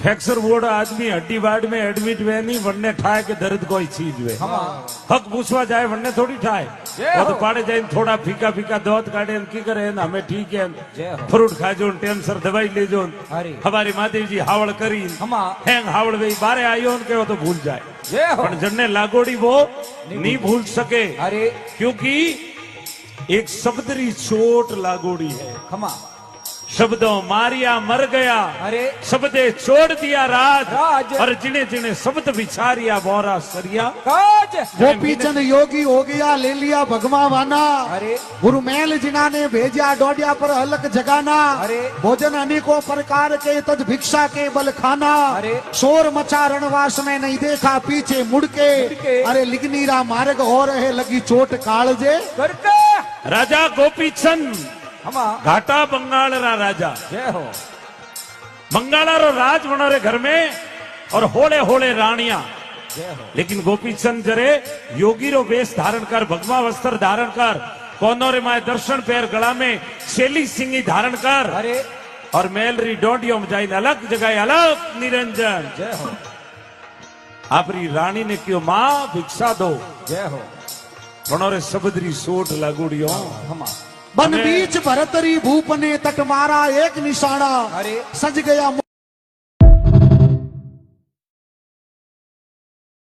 fracture board आदमी हड्डी ward में एडमिट हुए नहीं वन्ने ठाए के दर्द कोई चीज हुए हक पूछवा जाए वन्ने थोड़ी ठाए वो तो पाड़े जाए थोड़ा फीका फीका दूध काटे की करे हमें ठीक है फ्रूट खा जो टाइम सर दवाई ले जो हमारी माता जी हावड़ करी हैंग हावड़ वे बारे आयो के वो तो भूल जाए पर जन्ने लागोड़ी वो नहीं भूल सके क्योंकि एक शब्दरी चोट लागोड़ी है शब्दों मारिया मर गया शब्दे छोड़ दिया राज और जिने जिने शब्द विचारिया बोरा सरिया गोपी चंद योगी हो गया ले लिया भगवा वाना गुरु मैल जिना ने भेजा डोडिया पर हलक जगाना भोजन अनेकों प्रकार के तज भिक्षा के बल खाना शोर मचा रणवास में नहीं देखा पीछे मुड़ के अरे लिगनीरा मार्ग हो रहे लगी चोट कालजे राजा गोपी चंद घाटा बंगाल रा राजा जय हो बंगाला रो राज बनोरे घर में और होले होले रानिया लेकिन गोपी चंद जरे योगी रो वेश धारण कर भगवा वस्त्र धारण कर कोनों रे माए दर्शन पैर गला में शैली सिंगी धारण कर और मेलरी डोडियो में जाइन अलग जगह अलग निरंजन जय हो आपरी रानी ने क्यों मां भिक्षा दो जय हो बनोरे सबदरी सोट लागुड़ियो बन बीच भरतरी भूप ने तट मारा एक निशाना सज गया